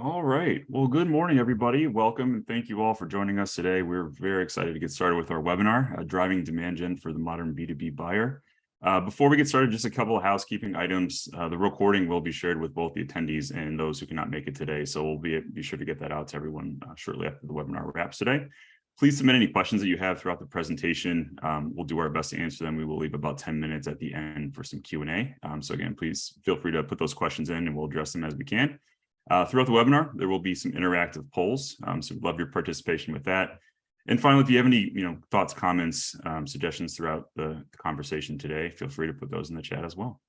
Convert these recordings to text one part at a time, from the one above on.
All right. Well, good morning, everybody. Welcome and thank you all for joining us today. We're very excited to get started with our webinar, Driving Demand Gen for the Modern B2B Buyer. Before we get started, just a couple of housekeeping items. The recording will be shared with both the attendees and those who cannot make it today. So we'll be sure to get that out to everyone shortly after the webinar wraps today. Please submit any questions that you have throughout the presentation. We'll do our best to answer them. We will leave about 10 minutes at the end for some Q&A. So again, please feel free to put those questions in and we'll address them as we can. Throughout the webinar, there will be some interactive polls, so we'd love your participation with that. And finally, if you have any thoughts, comments, suggestions throughout the conversation today, feel free to put those in the chat as well.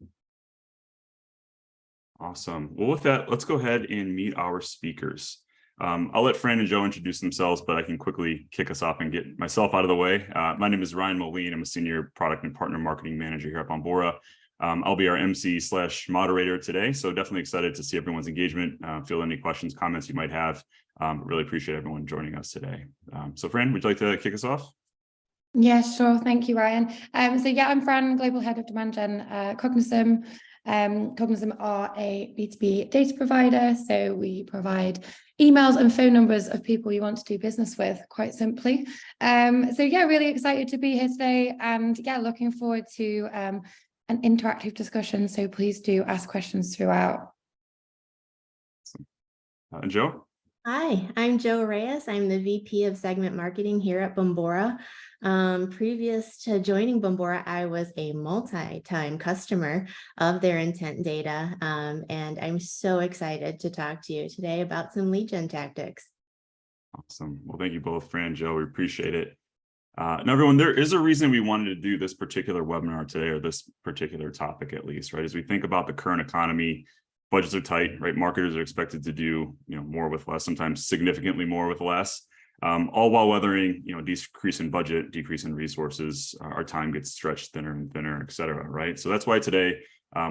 Awesome. Well, with that, let's go ahead and meet our speakers. I'll let Fran and Joe introduce themselves, but I can quickly kick us off and get myself out of the way. My name is Ryan Moline. I'm a Senior Product and Partner Marketing Manager here at Bombora. I'll be our MC/moderator today, so definitely excited to see everyone's engagement, field any questions, comments you might have. Really appreciate everyone joining us today. So Fran, would you like to kick us off? Yeah, sure. Thank you, Ryan. I'm Fran, Global Head of Demand Gen at Cognism. Cognism are a B2B data provider, so we provide emails and phone numbers of people you want to do business with, quite simply. Really excited to be here today, and looking forward to an interactive discussion, so please do ask questions throughout. And Joe? Hi, I'm Joe Reyes. I'm the VP of Segment Marketing here at Bombora. Previous to joining Bombora, I was a multi-time customer of their intent data, and I'm so excited to talk to you today about some lead gen tactics. Awesome. Well, thank you both, Fran and Joe. We appreciate it. Now, everyone, there is a reason we wanted to do this particular webinar today, or this particular topic at least, right? As we think about the current economy, budgets are tight, right? Marketers are expected to do more with less, sometimes significantly more with less, all while weathering decrease in budget, decrease in resources. Our time gets stretched thinner and thinner, et cetera, right? So that's why today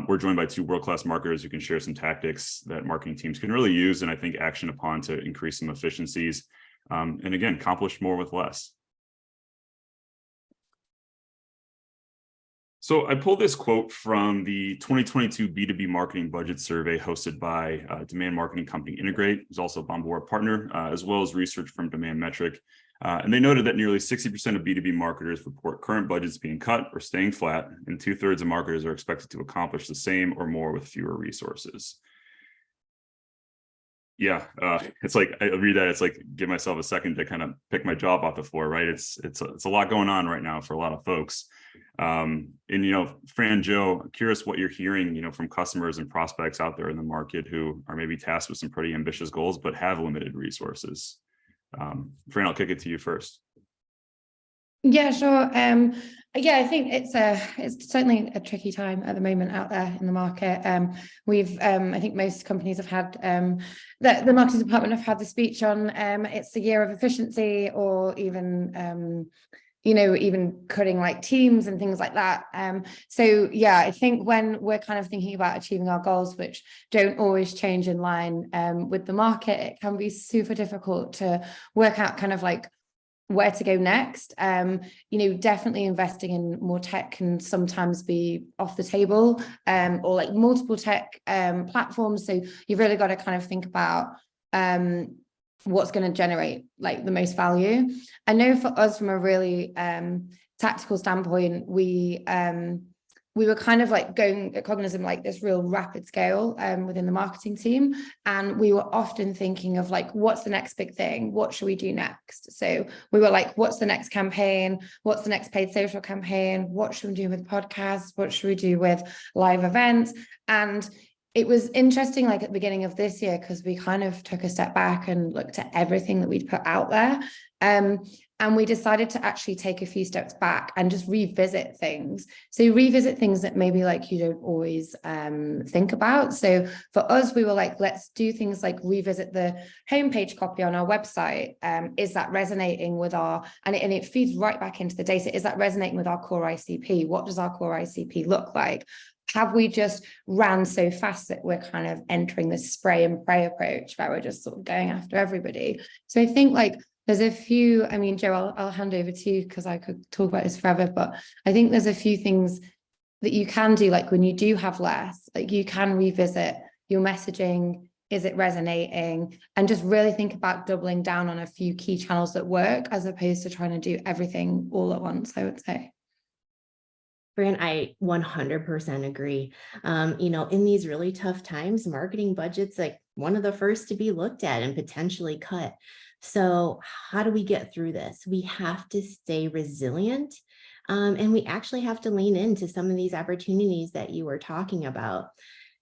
we're joined by two world-class marketers who can share some tactics that marketing teams can really use and I think action upon to increase some efficiencies and again, accomplish more with less. So I pulled this quote from the 2022 B2B marketing budget survey hosted by demand marketing company Integrate, who's also a Bombora partner, as well as research from Demand Metric. And they noted that nearly 60% of B2B marketers report current budgets being cut or staying flat, and 2/3 of marketers are expected to accomplish the same or more with fewer resources. Yeah, it's like I read that. It's like give myself a second to kind of pick my job off the floor, right? It's a lot going on right now for a lot of folks. And Fran, Joe, curious what you're hearing, from customers and prospects out there in the market who are maybe tasked with some pretty ambitious goals but have limited resources. Fran, I'll kick it to you first. Yeah, sure. I think it's certainly a tricky time at the moment out there in the market. I think most companies have had the marketing department have had the speech on it's the year of efficiency, or even even cutting like teams and things like that. I think when we're kind of thinking about achieving our goals, which don't always change in line with the market, it can be super difficult to work out kind of like where to go next. Definitely investing in more tech can sometimes be off the table, or like multiple tech platforms. So you've really got to kind of think about what's going to generate like the most value. I know for us, from a really tactical standpoint, we were kind of like going at Cognism like this real rapid scale within the marketing team. And we were often thinking of like, what's the next big thing? What should we do next? So we were like, what's the next campaign? What's the next paid social campaign? What should we do with podcasts? What should we do with live events? And it was interesting, like at the beginning of this year, because we kind of took a step back and looked at everything that we'd put out there. And we decided to actually take a few steps back and just revisit things. So revisit things that maybe like you don't always think about. So for us, we were like, let's do things like revisit the homepage copy on our website. Is that resonating with and it feeds right back into the data. Is that resonating with our core ICP? What does our core ICP look like? Have we just ran so fast that we're kind of entering this spray and pray approach where we're just sort of going after everybody? So I think like there's a few, Joe, I'll hand over to you because I could talk about this forever, but I think there's a few things that you can do, like when you do have less, like you can revisit your messaging, Is it resonating? And just really think about doubling down on a few key channels that work, as opposed to trying to do everything all at once, I would say. Fran, I 100% agree. In these really tough times, marketing budget's like one of the first to be looked at and potentially cut. So how do we get through this? We have to stay resilient. And we actually have to lean into some of these opportunities that you were talking about.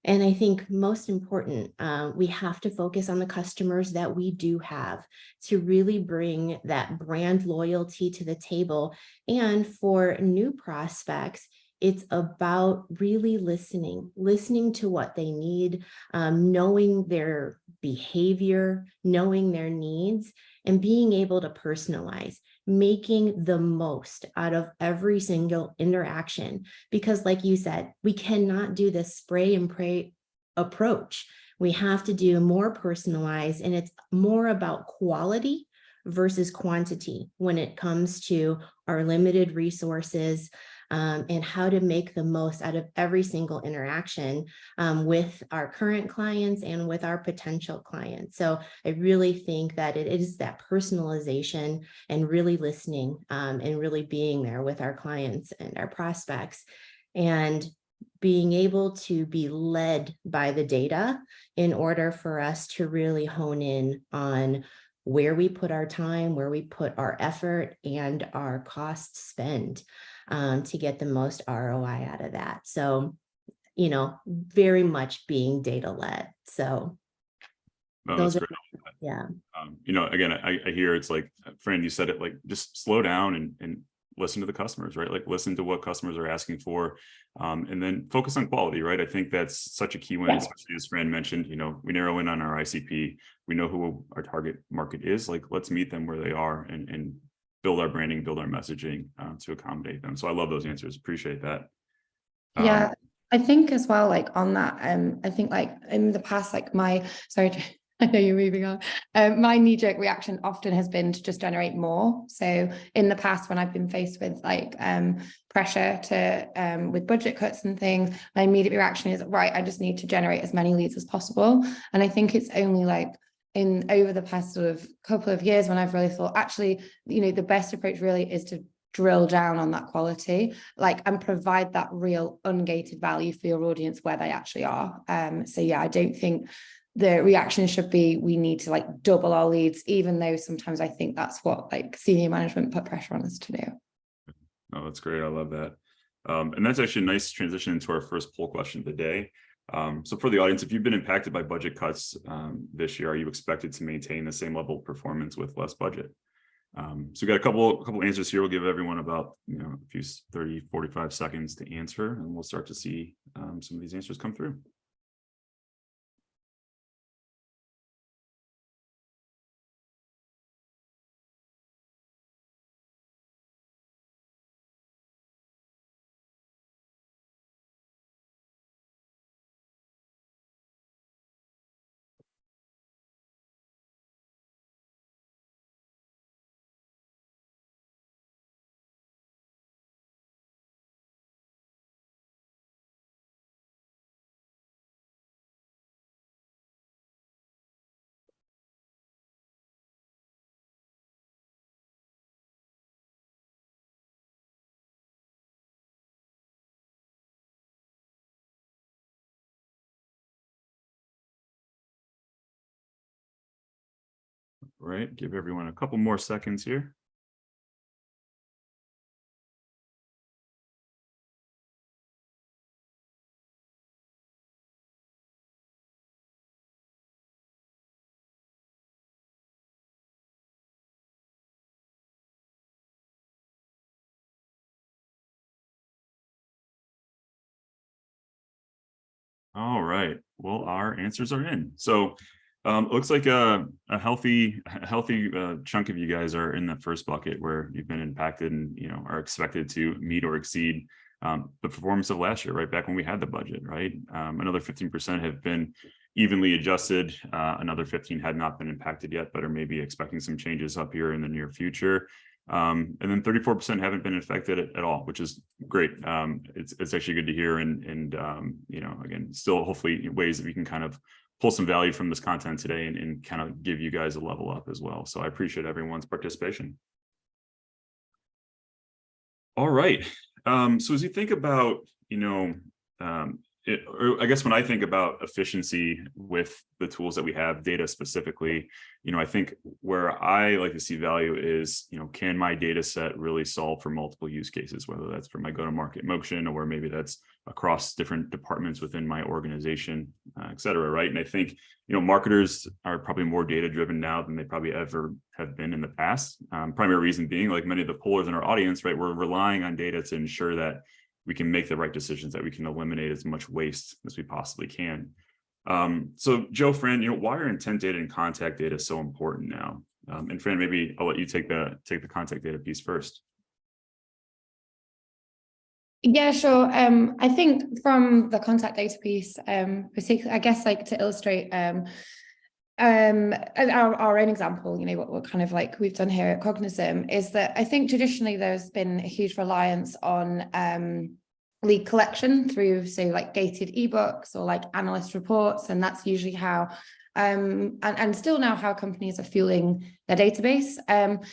And I think most important, we have to focus on the customers that we do have to really bring that brand loyalty to the table. And for new prospects, it's about really listening to what they need, knowing their behavior, knowing their needs, and being able to personalize, making the most out of every single interaction. Because like you said, we cannot do this spray and pray approach. We have to do more personalized, and it's more about quality versus quantity when it comes to our limited resources, and how to make the most out of every single interaction with our current clients and with our potential clients. So I really think that it is that personalization and really listening, and really being there with our clients and our prospects, and being able to be led by the data in order for us to really hone in on where we put our time, where we put our effort and our cost spend, to get the most ROI out of that. So, very much being data led. So That's great. Yeah. Again, I hear it's like, Fran, you said it, like, just slow down and listen to the customers, right? Like, listen to what customers are asking for, and then focus on quality, right? I think that's such a key one, especially as Fran mentioned, we narrow in on our ICP, we know who our target market is, like, let's meet them where they are and build our branding, build our messaging to accommodate them. So I love those answers. Appreciate that. Yeah, I think as well, like on that, I think like in the past, like sorry, I know you're moving on. My knee-jerk reaction often has been to just generate more. So in the past, when I've been faced with like pressure to with budget cuts and things, my immediate reaction is, right, I just need to generate as many leads as possible. And I think it's only like over the past sort of couple of years when I've really thought, actually, the best approach really is to drill down on that quality, like, and provide that real ungated value for your audience where they actually are. So yeah, I don't think the reaction should be, we need to like double our leads, even though sometimes I think that's what like senior management put pressure on us to do. Oh, that's great. I love that. And that's actually a nice transition into our first poll question of the day. So for the audience, if you've been impacted by budget cuts this year, are you expected to maintain the same level of performance with less budget? So we got a couple answers here. We'll give everyone about a few 30, 45 seconds to answer, and we'll start to see some of these answers come through. Right, give everyone a couple more seconds here. All right, well, our answers are in. So it looks like a healthy chunk of you guys are in that first bucket where you've been impacted and are expected to meet or exceed the performance of last year, right back when we had the budget, right? Another 15% have been evenly adjusted. Another 15 had not been impacted yet, but are maybe expecting some changes up here in the near future. And then 34% haven't been affected at all, which is great. It's actually good to hear. And again, still hopefully ways that we can kind of pull some value from this content today and kind of give you guys a level up as well. So I appreciate everyone's participation. All right. So as you think about, or I guess when I think about efficiency with the tools that we have, data specifically, I think where I like to see value is, can my data set really solve for multiple use cases, whether that's for my go-to-market motion, or maybe that's across different departments within my organization, et cetera, right? And I think, marketers are probably more data-driven now than they probably ever have been in the past. Primary reason being, like many of the pollers in our audience, right, we're relying on data to ensure that we can make the right decisions, that we can eliminate as much waste as we possibly can. So Joe, Fran, why are intent data and contact data so important now? And Fran, maybe I'll let you take the contact data piece first. Yeah, sure. I think from the contact data piece, particularly, I guess, like to illustrate our own example, what kind of like we've done here at Cognism is that I think traditionally there's been a huge reliance on lead collection through, say, like gated ebooks or like analyst reports, and that's usually how and still now how companies are fueling their database. And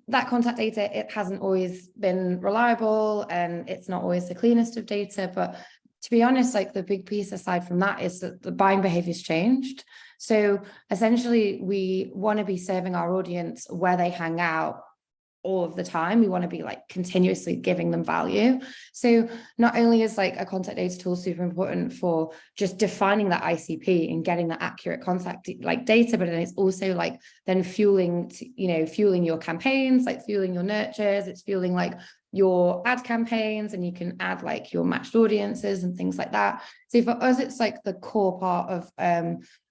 that contact data, it hasn't always been reliable, and it's not always the cleanest of data. But to be honest, like the big piece aside from that is that the buying behavior's changed. So essentially, we want to be serving our audience where they hang out all of the time. We want to be like continuously giving them value. So not only is like a contact data tool super important for just defining that ICP and getting that accurate contact like data, but then it's also like then fueling your campaigns, like fueling your nurtures, it's fueling like your ad campaigns, and you can add like your matched audiences and things like that. So for us, it's like the core part of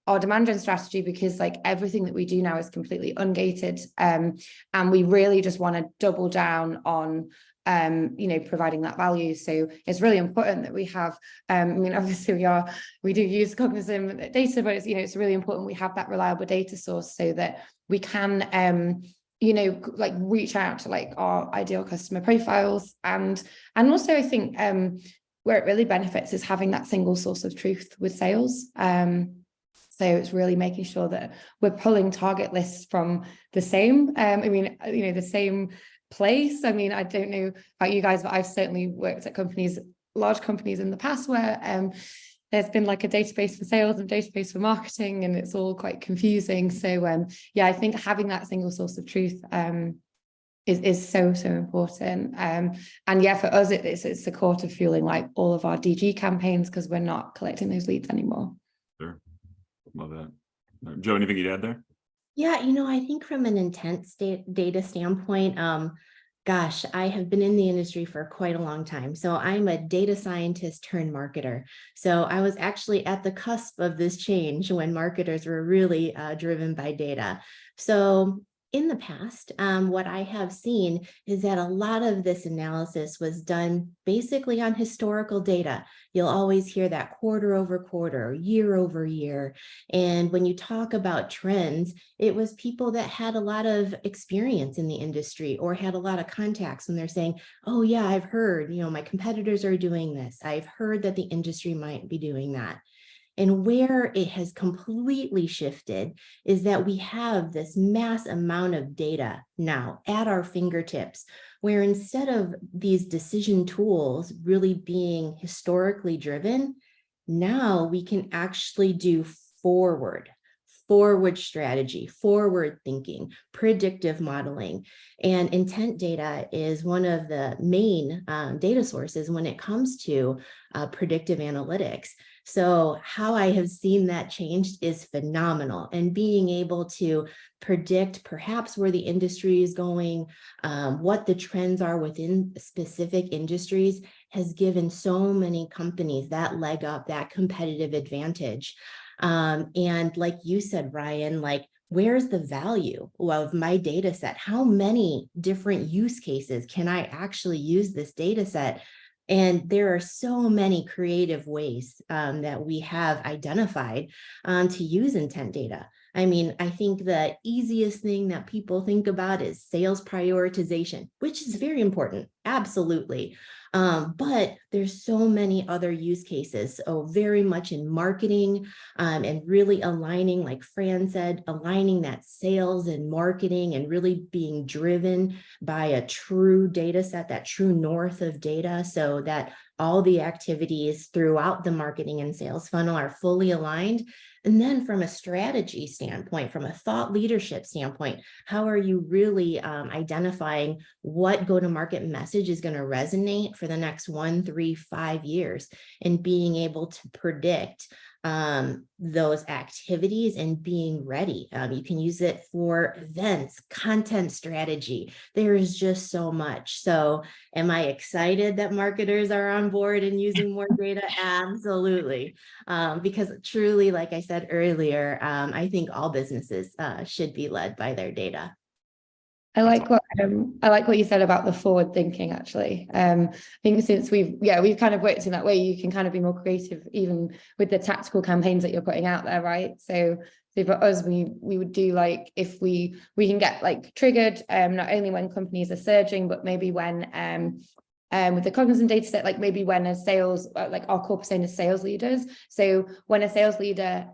our demand gen strategy, because like everything that we do now is completely ungated, and we really just want to double down on providing that value. So it's really important that we have obviously we do use Cognism data, but it's really important we have that reliable data source so that we can like reach out to like our ideal customer profiles. And also I think where it really benefits is having that single source of truth with sales. So it's really making sure that we're pulling target lists from the same, the same place. I don't know about you guys, but I've certainly worked at large companies in the past where there's been like a database for sales and database for marketing, and it's all quite confusing. So I think having that single source of truth is so important. And for us, it's the core to fueling like all of our DG campaigns, because we're not collecting those leads anymore. Sure. Love that. Joe, anything you'd add there? Yeah, I think from an intent data standpoint, gosh, I have been in the industry for quite a long time. So I'm a data scientist turned marketer. So I was actually at the cusp of this change when marketers were really driven by data. So in the past, what I have seen is that a lot of this analysis was done basically on historical data. You'll always hear that quarter over quarter, year over year. And when you talk about trends, it was people that had a lot of experience in the industry or had a lot of contacts when they're saying, oh yeah, I've heard, my competitors are doing this. I've heard that the industry might be doing that. And where it has completely shifted is that we have this mass amount of data now at our fingertips, where instead of these decision tools really being historically driven, now we can actually do forward strategy, forward thinking, predictive modeling. And intent data is one of the main data sources when it comes to predictive analytics. So how I have seen that changed is phenomenal. And being able to predict perhaps where the industry is going, what the trends are within specific industries, has given so many companies that leg up, that competitive advantage. And like you said, Ryan, like, where's the value of my data set? How many different use cases can I actually use this data set? And there are so many creative ways that we have identified to use intent data. I think the easiest thing that people think about is sales prioritization, which is very important. Absolutely. But there's so many other use cases. So very much in marketing and really aligning, like Fran said, aligning that sales and marketing and really being driven by a true data set, that true north of data, so that all the activities throughout the marketing and sales funnel are fully aligned. And then from a strategy standpoint, from a thought leadership standpoint, how are you really identifying what go-to-market message is going to resonate for the next 1, 3, 5 years, and being able to predict those activities and being ready. You can use it for events, content strategy. There is just so much. So am I excited that marketers are on board and using more data? Absolutely. Because truly, like I said earlier, I think all businesses should be led by their data. I like what you said about the forward thinking, actually. I think since we've kind of worked in that way, you can kind of be more creative even with the tactical campaigns that you're putting out there, right? So for us, we would do, like, if we can get like triggered not only when companies are surging, but maybe when with the Cognism data set, like maybe when a sales, like our core persona is sales leaders. So when a sales leader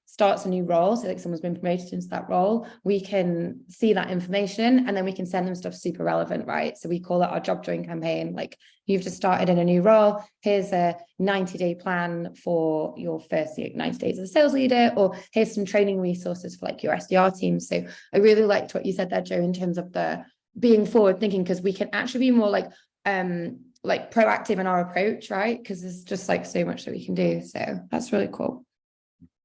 starts a new role, so like someone's been promoted into that role, we can see that information and then we can send them stuff super relevant, right? So we call that our job join campaign. Like, you've just started in a new role, here's a 90-day plan for your first 90 days as a sales leader, or here's some training resources for like your SDR team. So I really liked what you said there, Joe, in terms of the being forward thinking, because we can actually be more like proactive in our approach, right? Because there's just like so much that we can do. So that's really cool.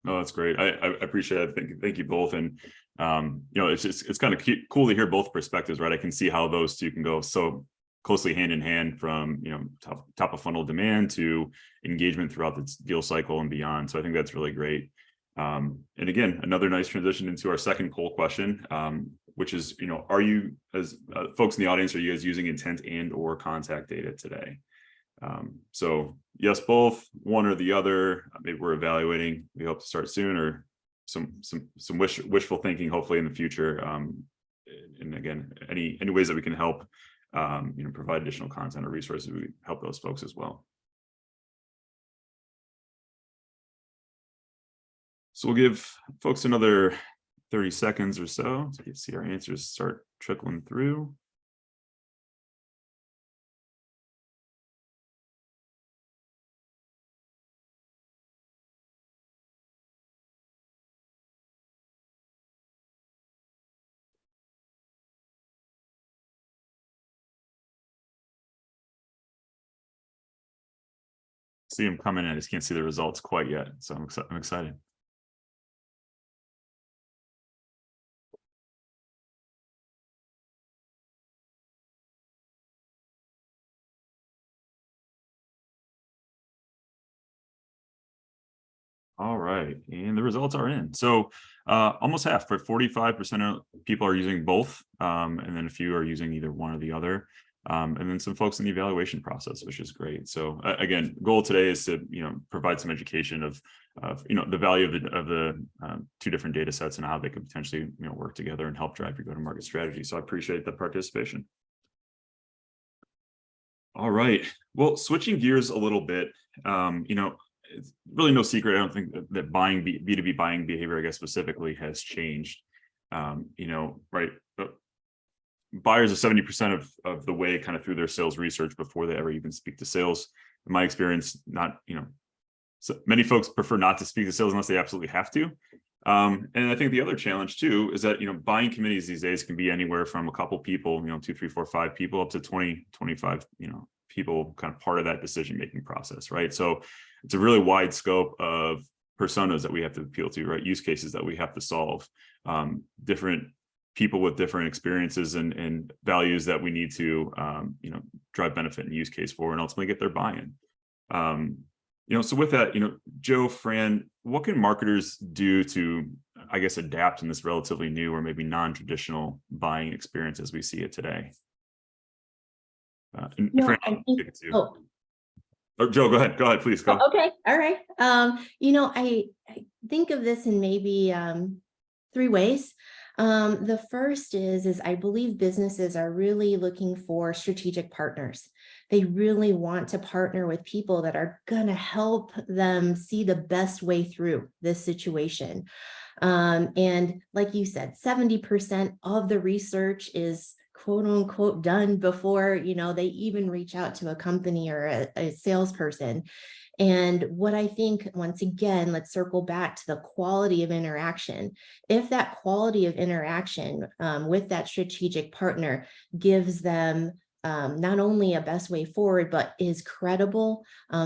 Oh, that's great. I appreciate it. Thank you both. And it's kind of cool to hear both perspectives, right? I can see how those two can go so closely hand in hand, from top of funnel demand to engagement throughout the deal cycle and beyond. So I think that's really great. And again, another nice transition into our second poll question, which is, are you, as folks in the audience, are you guys using intent and or contact data today? So yes, both, one or the other. Maybe we're evaluating. We hope to start soon, or some wishful thinking, hopefully in the future. And again, any ways that we can help, provide additional content or resources, we help those folks as well. So we'll give folks another 30 seconds or so to see our answers start trickling through. See them coming in. I just can't see the results quite yet, so I'm excited. All right, and the results are in. So almost half, but 45% of people are using both, and then a few are using either one or the other. And then some folks in the evaluation process, which is great. So again, goal today is to provide some education of the value of the two different data sets and how they could potentially work together and help drive your go-to-market strategy. So I appreciate the participation. All right, well, switching gears a little bit, it's really no secret, I don't think that buying B2B buying behavior, I guess specifically, has changed. Right, buyers are 70% of the way kind of through their sales research before they ever even speak to sales. In my experience, so many folks prefer not to speak to sales unless they absolutely have to. And I think the other challenge too is that buying committees these days can be anywhere from a couple people, 2, 3, 4, 5 people, up to 20, 25, people kind of part of that decision-making process, right? So it's a really wide scope of personas that we have to appeal to, right? Use cases that we have to solve, different people with different experiences and values that we need to, drive benefit and use case for, and ultimately get their buy-in. So with that, Joe, Fran, what can marketers do to, I guess, adapt in this relatively new or maybe non-traditional buying experience as we see it today? Fran, Joe, go ahead, please go. Okay, all right. I think of this in maybe 3 ways. The first is I believe businesses are really looking for strategic partners. They really want to partner with people that are going to help them see the best way through this situation. And like you said, 70% of the research is quote unquote done before, they even reach out to a company or a salesperson. And what I think, once again, let's circle back to the quality of interaction. If that quality of interaction with that strategic partner gives them not only a best way forward, but is credible,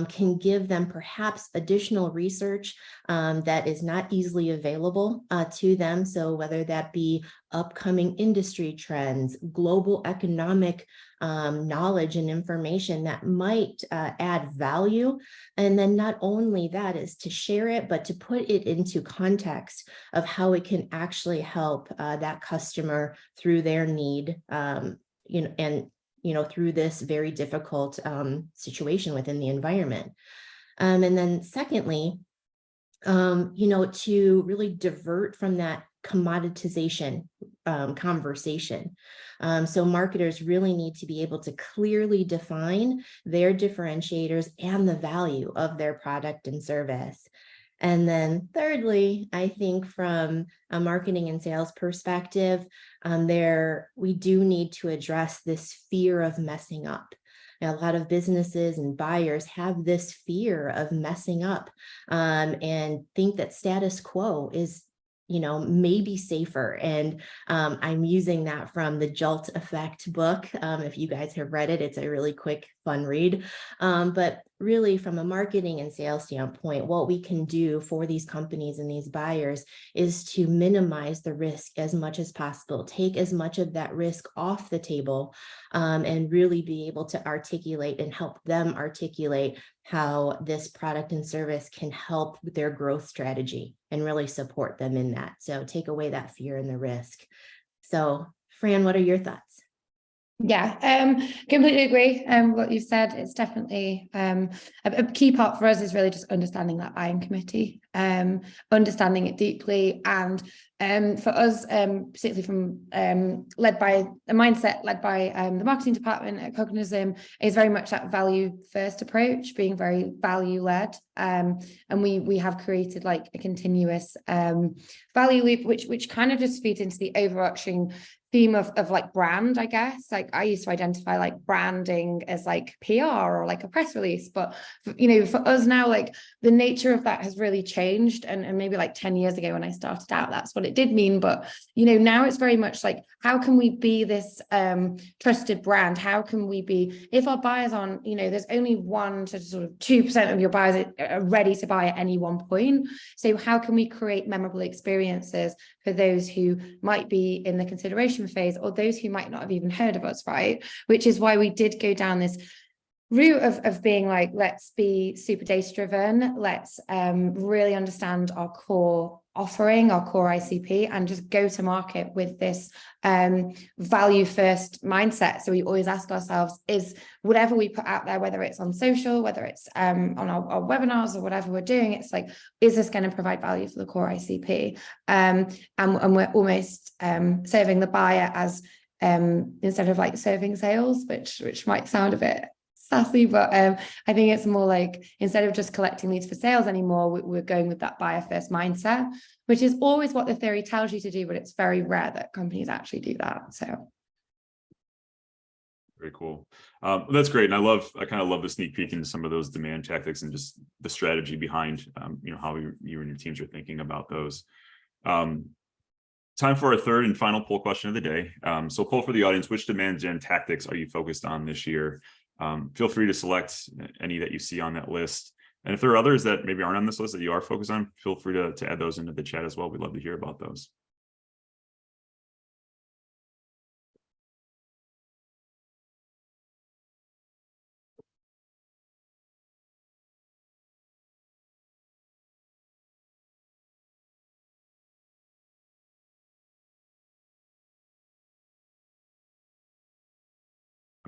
can give them perhaps additional research that is not easily available to them. So whether that be upcoming industry trends, global economic knowledge and information that might add value. And then not only that is to share it, but to put it into context of how it can actually help that customer through their need, through this very difficult situation within the environment. And then secondly, to really divert from that commoditization conversation. So marketers really need to be able to clearly define their differentiators and the value of their product and service. And then thirdly, I think from a marketing and sales perspective, we do need to address this fear of messing up. Now, a lot of businesses and buyers have this fear of messing up and think that status quo is maybe safer. And I'm using that from the Jolt Effect book. If you guys have read it, it's a really quick, fun read. But really from a marketing and sales standpoint, what we can do for these companies and these buyers is to minimize the risk as much as possible, take as much of that risk off the table, and really be able to articulate and help them articulate how this product and service can help with their growth strategy and really support them in that. So take away that fear and the risk. So Fran, what are your thoughts? Yeah, completely agree. What you've said, it's definitely a key part for us is really just understanding that buying committee, understanding it deeply, and for us, particularly from led by a mindset led by the marketing department at Cognism, is very much that value first approach, being very value led, and we have created like a continuous value loop, which kind of just feeds into the overarching theme of like brand, I guess. Like I used to identify like branding as like PR or like a press release, but for us now, like the nature of that has really changed, and maybe like 10 years ago when I started out, that's what it did mean. But now it's very much like, how can we be this trusted brand? How can we be, if our buyers on, there's only 1 to sort of 2% of your buyers are ready to buy at any one point. So how can we create memorable experiences for those who might be in the consideration phase, or those who might not have even heard of us, right? Which is why we did go down this route of being like, let's be super data driven, let's really understand our core offering, our core ICP, and just go to market with this value first mindset. So we always ask ourselves, is whatever we put out there, whether it's on social, whether it's on our webinars or whatever we're doing, it's like, is this going to provide value for the core ICP? And we're almost serving the buyer as instead of like serving sales, which might sound a bit sassy, but I think it's more like, instead of just collecting leads for sales anymore, we're going with that buyer first mindset, which is always what the theory tells you to do, but it's very rare that companies actually do that. So very cool. That's great. And I kind of love the sneak peek into some of those demand tactics and just the strategy behind how you and your teams are thinking about those. Time for our third and final poll question of the day. So poll for the audience: which demand gen tactics are you focused on this year? Feel free to select any that you see on that list. And if there are others that maybe aren't on this list that you are focused on, feel free to add those into the chat as well. We'd love to hear about those.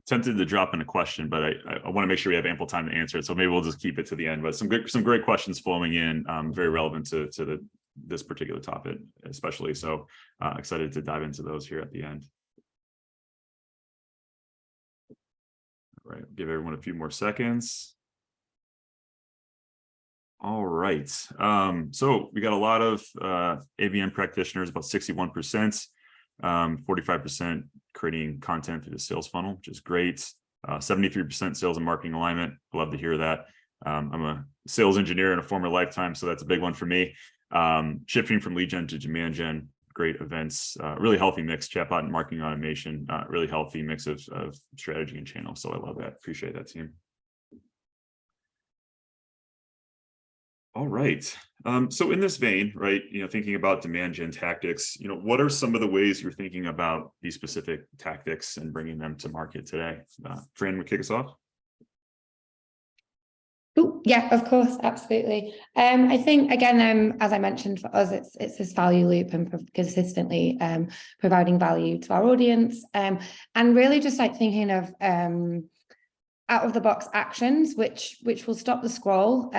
Tempted to drop in a question, but I want to make sure we have ample time to answer it. So maybe we'll just keep it to the end. But some great questions flowing in, very relevant to the this particular topic, especially. So excited to dive into those here at the end. All right, give everyone a few more seconds. All right. So we got a lot of ABM practitioners, about 61%, 45% creating content through the sales funnel, which is great. 73% sales and marketing alignment. Love to hear that. I'm a sales engineer in a former lifetime, so that's a big one for me. Shifting from lead gen to demand gen, great events, really healthy mix, chatbot and marketing automation, really healthy mix of strategy and channel. So I love that. Appreciate that, team. All right. So in this vein, right, thinking about demand gen tactics, what are some of the ways you're thinking about these specific tactics and bringing them to market today? Fran, would kick us off? Oh, yeah, of course, absolutely. I think, again, as I mentioned, for us, it's this value loop and consistently providing value to our audience, and really just like thinking of out of the box actions, which will stop the scroll,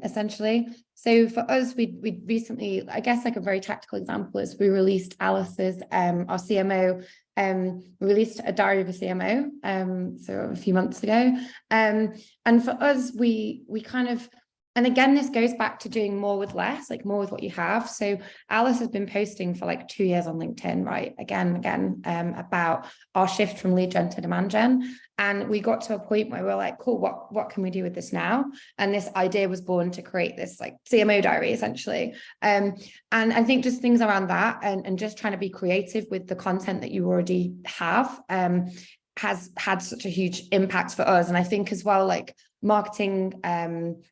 essentially. So for us, we recently, I guess like a very tactical example is we released Alice's, our CMO, we released a diary of a CMO, so a few months ago. And for us, we kind of, and again, this goes back to doing more with less, like more with what you have. So Alice has been posting for like 2 years on LinkedIn, right? Again, about our shift from lead gen to demand gen. And we got to a point where we're like, cool, what can we do with this now? And this idea was born to create this like CMO diary, essentially. And I think just things around that and just trying to be creative with the content that you already have has had such a huge impact for us. And I think as well, like marketing,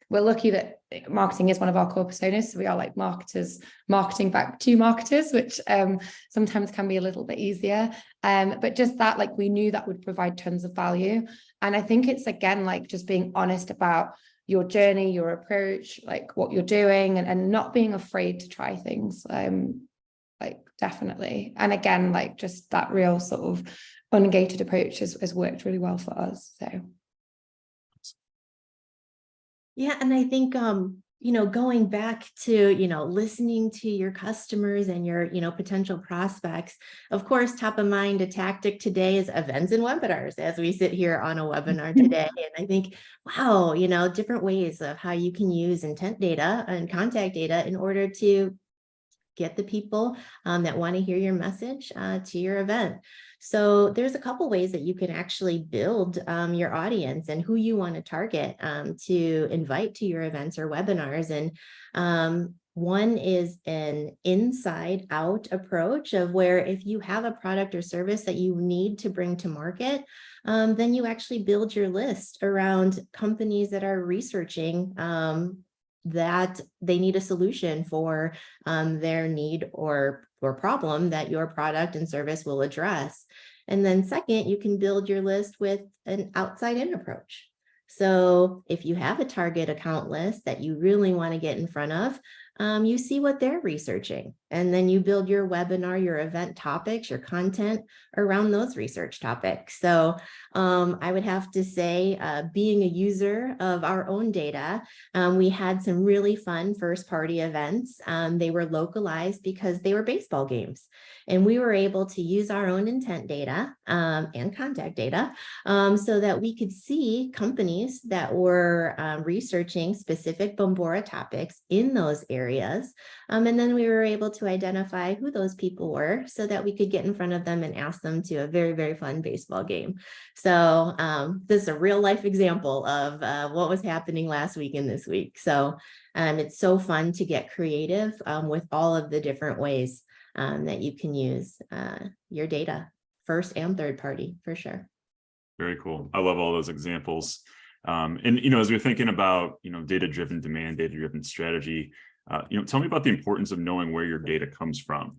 we're lucky that marketing is one of our core personas. So we are like marketers, marketing back to marketers, which sometimes can be a little bit easier. But just that, like we knew that would provide tons of value. And I think it's, again, like just being honest about your journey, your approach, like what you're doing, and not being afraid to try things, like definitely. And again, like just that real sort of ungated approach has worked really well for us. So. Yeah, and I think, going back to, listening to your customers and your, potential prospects, of course, top of mind, a tactic today is events and webinars as we sit here on a webinar today. And I think, wow, different ways of how you can use intent data and contact data in order to get the people that want to hear your message to your event. So there's a couple ways that you can actually build your audience and who you want to target to invite to your events or webinars. And one is an inside out approach of where if you have a product or service that you need to bring to market, then you actually build your list around companies that are researching that they need a solution for their need or problem that your product and service will address. And then second, you can build your list with an outside in approach. So if you have a target account list that you really want to get in front of, you see what they're researching, and then you build your webinar, your event topics, your content around those research topics. So I would have to say, being a user of our own data, we had some really fun first party events. They were localized because they were baseball games, and we were able to use our own intent data and contact data so that we could see companies that were researching specific Bombora topics in those areas. And then we were able to identify who those people were so that we could get in front of them and ask them to a very, very fun baseball game. So this is a real life example of what was happening last week and this week. So it's so fun to get creative with all of the different ways that you can use your data, first and third party, for sure. Very cool. I love all those examples. And, as we're thinking about, data-driven demand, data-driven strategy, tell me about the importance of knowing where your data comes from.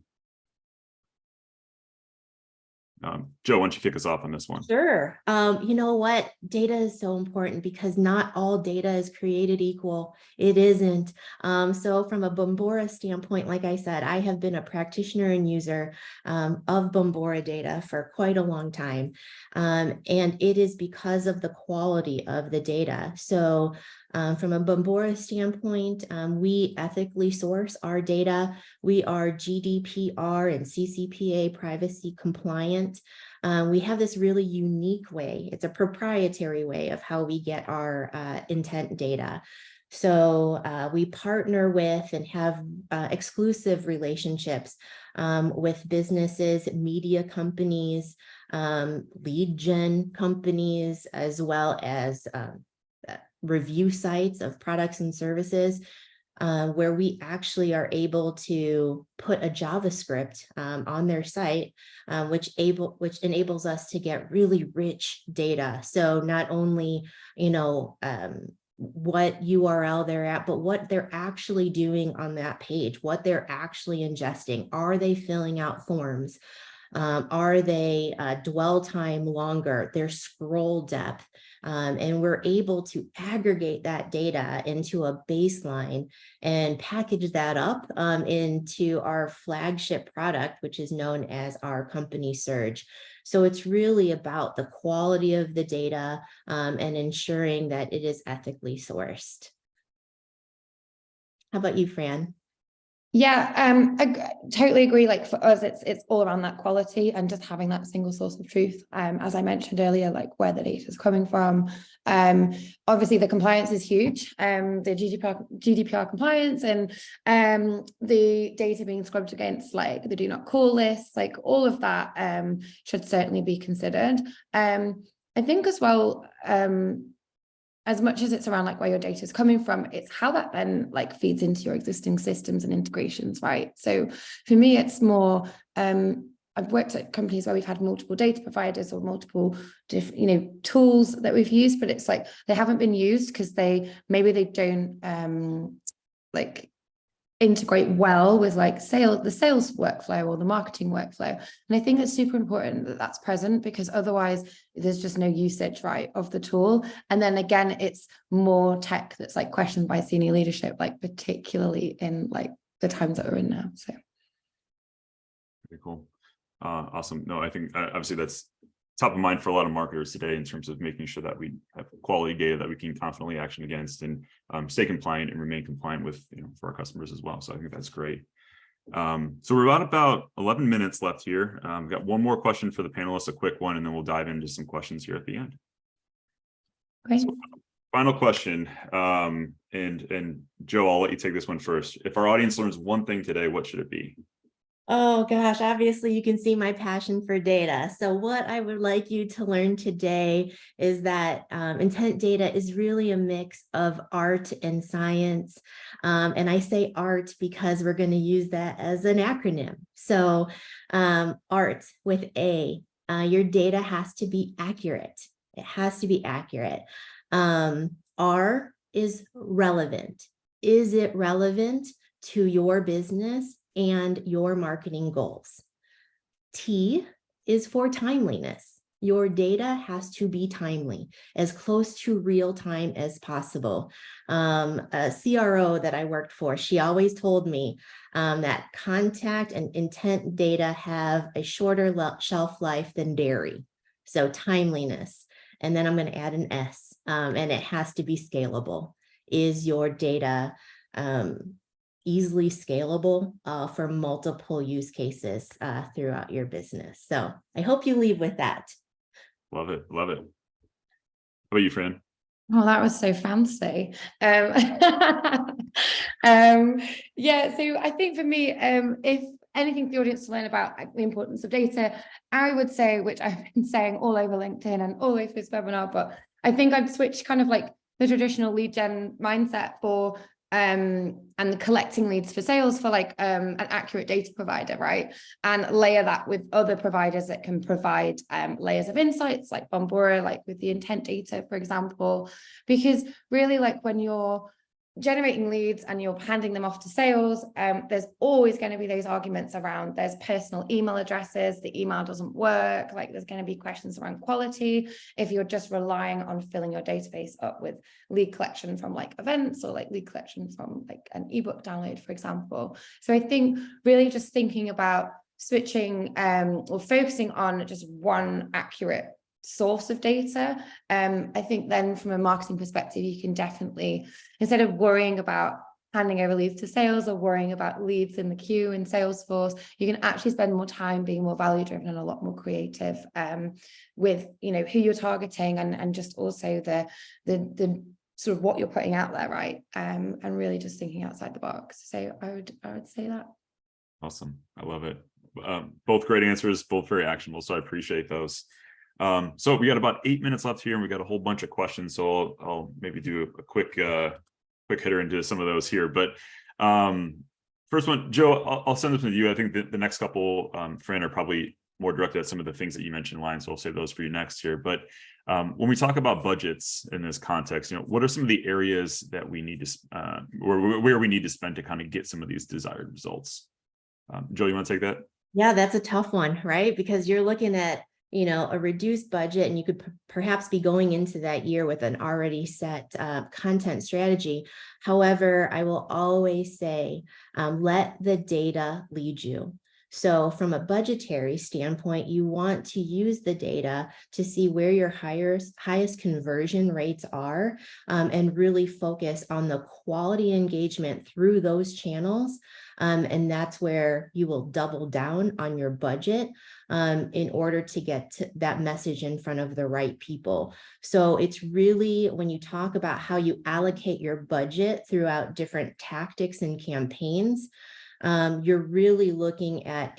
Joe, why don't you kick us off on this one? Sure. You know what? Data is so important because not all data is created equal. It isn't. So from a Bombora standpoint, like I said, I have been a practitioner and user of Bombora data for quite a long time. And it is because of the quality of the data. So From a Bombora standpoint, we ethically source our data. We are GDPR and CCPA privacy compliant. We have this really unique way. It's a proprietary way of how we get our intent data. So we partner with and have exclusive relationships with businesses, media companies, lead gen companies, as well as review sites of products and services, where we actually are able to put a JavaScript on their site, which enables us to get really rich data. So not only, what URL they're at, but what they're actually doing on that page, what they're actually ingesting. Are they filling out forms? Are they dwell time longer, their scroll depth? And we're able to aggregate that data into a baseline and package that up into our flagship product, which is known as our company Surge. So it's really about the quality of the data and ensuring that it is ethically sourced. How about you, Fran? Yeah, I totally agree. Like for us, it's all around that quality and just having that single source of truth. As I mentioned earlier, like where the data is coming from. Obviously, the compliance is huge. The GDPR compliance and the data being scrubbed against like the do not call list, like all of that should certainly be considered. I think as well. As much as it's around like where your data is coming from, it's how that then like feeds into your existing systems and integrations, right? So for me, it's more, I've worked at companies where we've had multiple data providers or multiple different, tools that we've used, but it's like they haven't been used because maybe they don't like integrate well with like the sales workflow or the marketing workflow. And I think it's super important that that's present, because otherwise there's just no usage, right, of the tool. And then again, it's more tech that's like questioned by senior leadership, like particularly in like the times that we're in now. So very cool. Awesome. No, I think obviously that's top of mind for a lot of marketers today in terms of making sure that we have quality data that we can confidently action against and stay compliant and remain compliant with, for our customers as well. So I think that's great. So we're about 11 minutes left here. We've got one more question for the panelists, a quick one, and then we'll dive into some questions here at the end. great. So, final question. And Joe, I'll let you take this one first. If our audience learns one thing today, what should it be? Oh gosh, obviously you can see my passion for data. So what I would like you to learn today is that intent data is really a mix of art and science. And I say art because we're going to use that as an acronym. So art with A, your data has to be accurate. It has to be accurate. R is relevant. Is it relevant to your business and your marketing goals? T is for timeliness. Your data has to be timely, as close to real time as possible. A CRO that I worked for, she always told me that contact and intent data have a shorter shelf life than dairy. So timeliness. And then I'm going to add an S, and it has to be scalable. Is your data easily scalable for multiple use cases throughout your business? So I hope you leave with that. Love it. Love it. How about you, Fran? Oh, that was so fancy. Yeah, so I think for me, if anything for the audience to learn about the importance of data, I would say, which I've been saying all over LinkedIn and all over this webinar, but I think I'd switch kind of like the traditional lead gen mindset for and collecting leads for sales for like an accurate data provider, right? And layer that with other providers that can provide layers of insights like Bombora, like with the intent data, for example, because really like when you're generating leads and you're handing them off to sales, there's always going to be those arguments around there's personal email addresses, the email doesn't work, like there's going to be questions around quality if you're just relying on filling your database up with lead collection from like events or like lead collection from like an ebook download, for example. So I think really just thinking about switching or focusing on just one accurate source of data. I think then from a marketing perspective, you can definitely, instead of worrying about handing over leads to sales or worrying about leads in the queue in Salesforce, you can actually spend more time being more value driven and a lot more creative with, you know, who you're targeting and just also the sort of what you're putting out there, right? And really just thinking outside the box. So I would say that. Awesome. I love it. Both great answers, both very actionable. So I appreciate those. So we got about 8 minutes left here and we got a whole bunch of questions. So I'll maybe do a quick hitter into some of those here. But first one, Joe, I'll send this to you. I think the next couple, Fran, are probably more directed at some of the things that you mentioned, Lion. So I'll save those for you next here. But when we talk about budgets in this context, you know, what are some of the areas that we need to, where we need to spend to kind of get some of these desired results? Joe, you want to take that? Yeah, that's a tough one, right? Because you're looking at, you know, a reduced budget, and you could perhaps be going into that year with an already set content strategy. However, I will always say, let the data lead you. So from a budgetary standpoint, you want to use the data to see where your highest conversion rates are, and really focus on the quality engagement through those channels. And that's where you will double down on your budget in order to get that message in front of the right people. So it's really, when you talk about how you allocate your budget throughout different tactics and campaigns, you're really looking at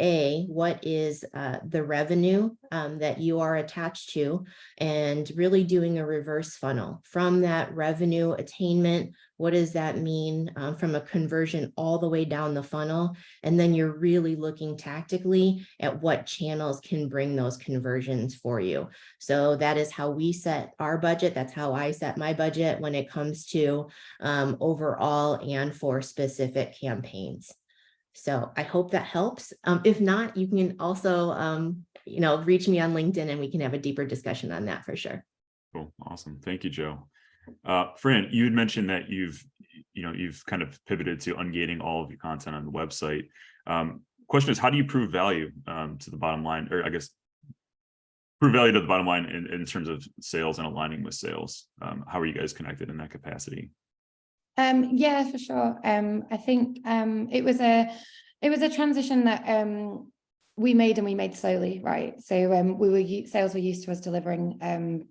what is the revenue that you are attached to, and really doing a reverse funnel from that revenue attainment. What does that mean from a conversion all the way down the funnel? And then you're really looking tactically at what channels can bring those conversions for you. So that is how we set our budget. That's how I set my budget when it comes to overall and for specific campaigns. So I hope that helps. If not, you can also, you know, reach me on LinkedIn and we can have a deeper discussion on that for sure. Cool. Awesome. Thank you, Joe. Fran, you had mentioned that you've kind of pivoted to ungating all of your content on the website. Question is, how do you prove value to the bottom line, or I guess prove value to the bottom line in terms of sales and aligning with sales? How are you guys connected in that capacity? Yeah, for sure. I think it was a transition that we made slowly, right? So sales were used to us delivering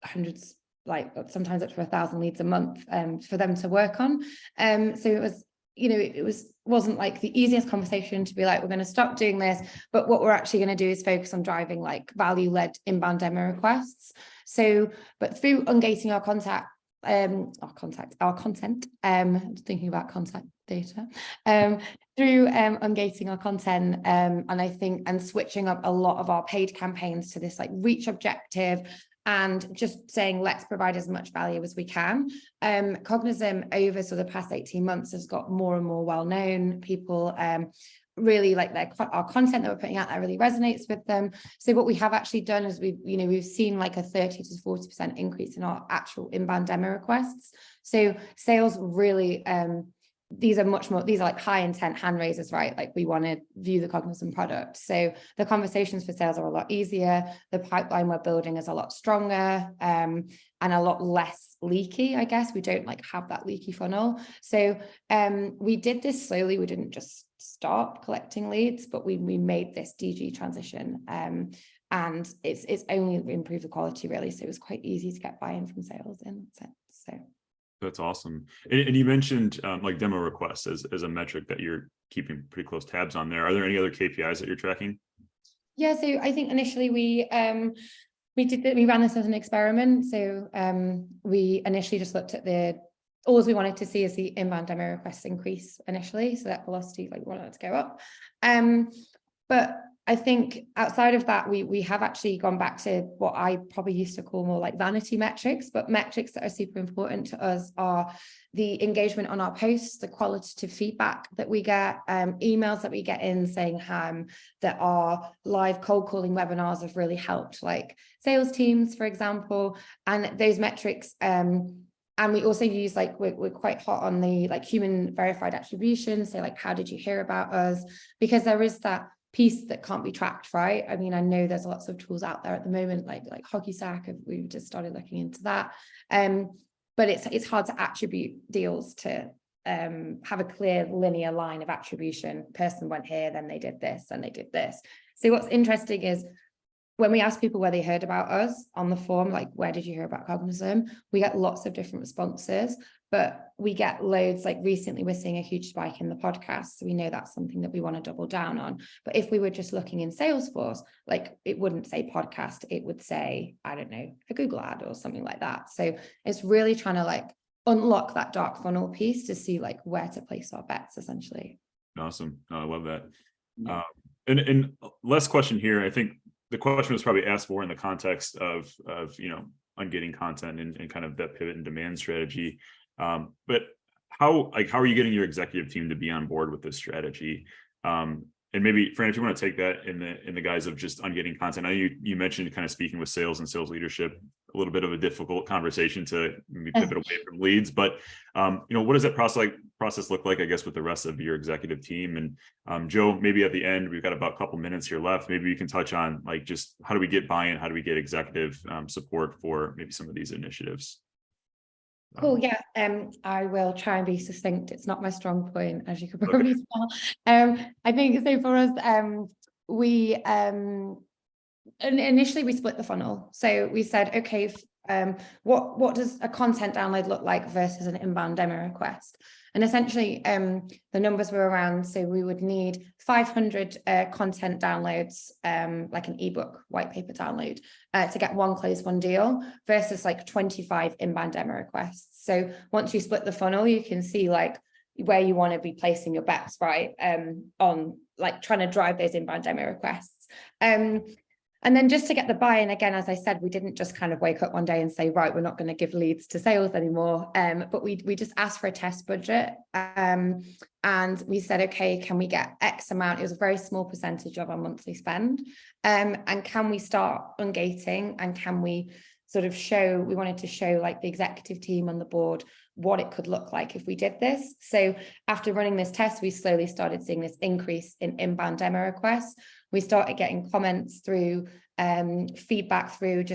hundreds, like sometimes up to 1,000 leads a month for them to work on. So it was, you know, wasn't like the easiest conversation to be like, we're going to stop doing this, but what we're actually going to do is focus on driving like value-led inbound demo requests. So, but through ungating our content, thinking about contact data, through ungating our content, and I think, and switching up a lot of our paid campaigns to this like reach objective, and just saying, let's provide as much value as we can. Cognism over sort of the past 18 months has got more and more well-known. People really like our content that we're putting out there really resonates with them. So what we have actually done is we've seen like a 30 to 40% increase in our actual inbound demo requests. So sales really, these are like high intent hand raisers, right? Like we want to view the Cognism product. So the conversations for sales are a lot easier. The pipeline we're building is a lot stronger and a lot less leaky, I guess. We don't like have that leaky funnel. So we did this slowly. We didn't just stop collecting leads, but we made this DG transition. And it's only improved the quality really. So it was quite easy to get buy-in from sales in that sense. So that's awesome. And you mentioned like demo requests as a metric that you're keeping pretty close tabs on there. Are there any other KPIs that you're tracking? Yeah, so I think initially we ran this as an experiment. So we initially just looked at all we wanted to see is the inbound demo requests increase initially. So that velocity, like we wanted it to go up. But I think outside of that, we have actually gone back to what I probably used to call more like vanity metrics, but metrics that are super important to us are the engagement on our posts, the qualitative feedback that we get, emails that we get in saying that our live cold calling webinars have really helped like sales teams, for example, and those metrics. And we also use like, we're quite hot on the like human verified attribution. So like, how did you hear about us? Because there is that piece that can't be tracked, right? I mean, I know there's lots of tools out there at the moment, like Hockey Stack, we've just started looking into that. But it's hard to attribute deals to have a clear linear line of attribution. Person went here, then they did this, and they did this. So what's interesting is when we ask people where they heard about us on the form, like, where did you hear about Cognism? We get lots of different responses, but we get loads, like recently we're seeing a huge spike in the podcast. So we know that's something that we want to double down on. But if we were just looking in Salesforce, like it wouldn't say podcast, it would say, I don't know, a Google ad or something like that. So it's really trying to like unlock that dark funnel piece to see like where to place our bets essentially. Awesome. No, I love that. Yeah. And last question here. I think the question was probably asked more in the context of ungating content and kind of that pivot and demand strategy. But how are you getting your executive team to be on board with this strategy? And maybe, Fran, if you want to take that in the guise of just ungating content. I know you mentioned kind of speaking with sales and sales leadership, a little bit of a difficult conversation to maybe pivot away from leads, but what does that process look like, I guess, with the rest of your executive team? And Joe, maybe at the end, we've got about a couple minutes here left. Maybe you can touch on like just how do we get buy-in, how do we get executive support for maybe some of these initiatives? Cool. Yeah. I will try and be succinct. It's not my strong point, as you could probably tell. I think so for us, we initially we split the funnel. So we said, okay, what does a content download look like versus an inbound demo request? And essentially, the numbers were around, so we would need 500 content downloads, like an ebook white paper download, to get one close, one deal versus like 25 inbound demo requests. So once you split the funnel, you can see like where you want to be placing your bets, right? On like trying to drive those inbound demo requests. And then just to get the buy-in, again, as I said, we didn't just kind of wake up one day and say, right, we're not going to give leads to sales anymore. But we just asked for a test budget. And we said, okay, can we get X amount? It was a very small percentage of our monthly spend. And can we start ungating? And can we sort of we wanted to show like the executive team on the board what it could look like if we did this. So after running this test, we slowly started seeing this increase in inbound demo requests. We started getting comments through, feedback through,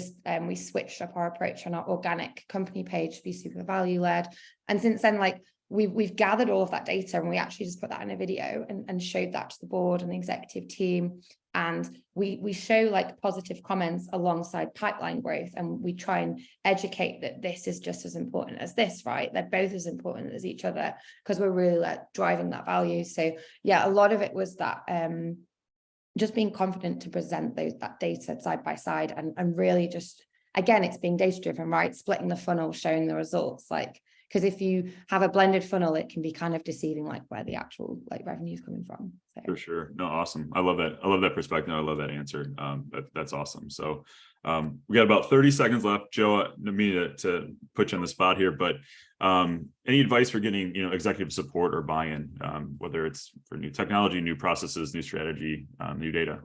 we switched up our approach on our organic company page to be super value led. And since then, like we've gathered all of that data and we actually just put that in a video and showed that to the board and the executive team. And we show like positive comments alongside pipeline growth, and we try and educate that this is just as important as this, right? They're both as important as each other because we're really like driving that value. So yeah, a lot of it was that just being confident to present that data side by side and really just, again, it's being data driven, right? Splitting the funnel, showing the results, like, because if you have a blended funnel, it can be kind of deceiving, like where the actual like revenue is coming from. So. For sure. No, awesome. I love that. I love that perspective. I love that answer. That's awesome. So we got about 30 seconds left. Joe, I don't mean to put you on the spot here, but any advice for getting executive support or buy-in, whether it's for new technology, new processes, new strategy, new data?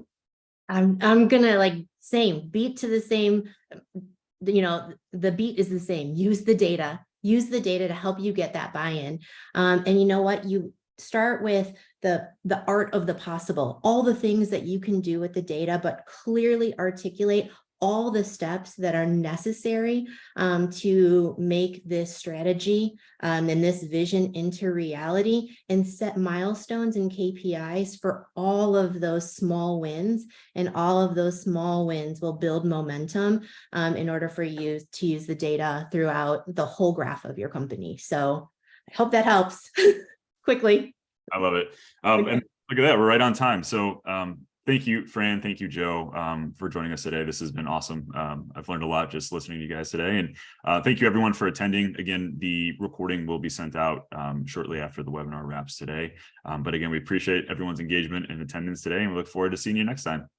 I'm gonna beat to the same, the beat is the same. Use the data to help you get that buy-in. And you know what? You start with the art of the possible, all the things that you can do with the data, but clearly articulate all the steps that are necessary to make this strategy and this vision into reality, and set milestones and KPIs for all of those small wins. And all of those small wins will build momentum in order for you to use the data throughout the whole graph of your company. So I hope that helps quickly. I love it. And look at that, we're right on time. So thank you, Fran. Thank you, Joe, for joining us today. This has been awesome. I've learned a lot just listening to you guys today. And thank you, everyone, for attending. Again, the recording will be sent out shortly after the webinar wraps today. But again, we appreciate everyone's engagement and attendance today, and we look forward to seeing you next time.